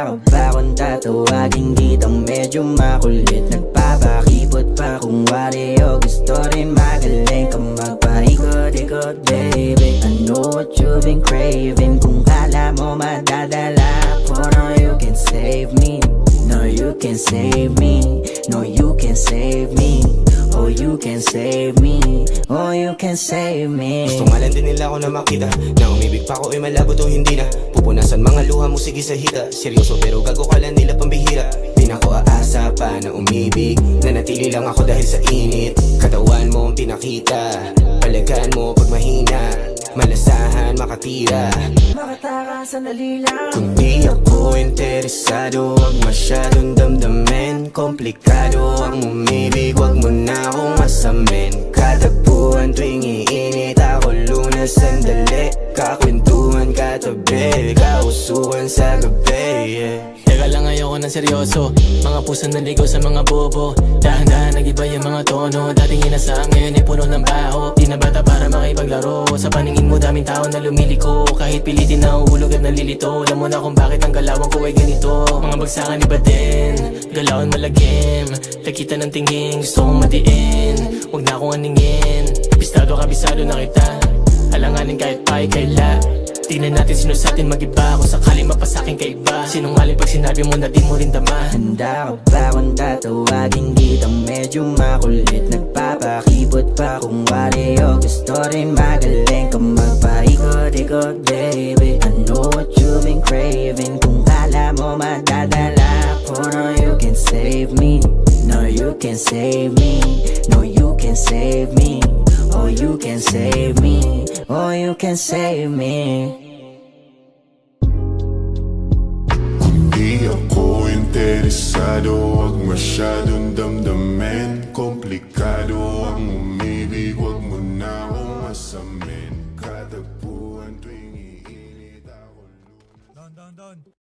ka ba kung tatawagin kitang medyo makulit? Nagpapakipot pa kung wari o gusto rin magaling ka magpaikot-ikot, baby. I know what you've been craving. Kung kala mo madadala ko, no, you can save me. No, you can save me. No, you can save me. Oh, you can save me. Oh, you can save me. Gusto nga lang din nila ako na makita na umibig pa ako ay malabo to hindi na pupunasan mga luha mo sige sa hita. Seryoso pero gago ka lang nila pambihira. Di na ko aasa pa na umibig. Nanatili lang ako dahil sa init. Katawan mo ang pinakita. Palagaan mo pag mahina. Malasahan makatira. Makataka sandali lang. Kung di ako interesado, wag masyadong damdamin. Komplikado ang umibig, wag mo na akong masamin. Katagpuan tuwing iinit, ako lunas sandali. Kakwentuhan katabi, kausuhan sa gabi, yeah. Teka lang, ayoko ng seryoso. Mga puso naligaw sa mga bobo. Dahan-dahan nag-iba yung mga tono. Dating inasang ngayon ay puno ng baho. Di na bata para makipaglaro. Sa paningin mo daming tao na lumiliko. Kahit pilitin na uhulog at nalilito. Alam mo na kung bakit ang galawan ko ay ganito. Mga bagsakan iba din, galawan malagim. Nakita ng tingin, gusto kong matiin. Huwag na akong aningin. Bistado kabisado na kita. Alanganin kahit pa kaila. Tingnan natin sino sa atin mag-iba. Kung sakali mapasakin ka iba. Sinungaling pag sinabi mo na di mo rin dama. Handa ka ba kung tatawagin kitang medyo makulit? Nagpapakipot pa kung wari o gusto rin magaling ka magpaikot-ikot, baby. I know what you've been craving. Kung kala mo madadala ko, no, you can save me. No, you can save me. No, you can save me. Oh, you can save me. Oh, you can save me. Kung di ako interesado, wag masyadong damdamin. Komplikado ang umibig, wag mo na akong masamin. Katagpuan tuwing iinit ako. Don.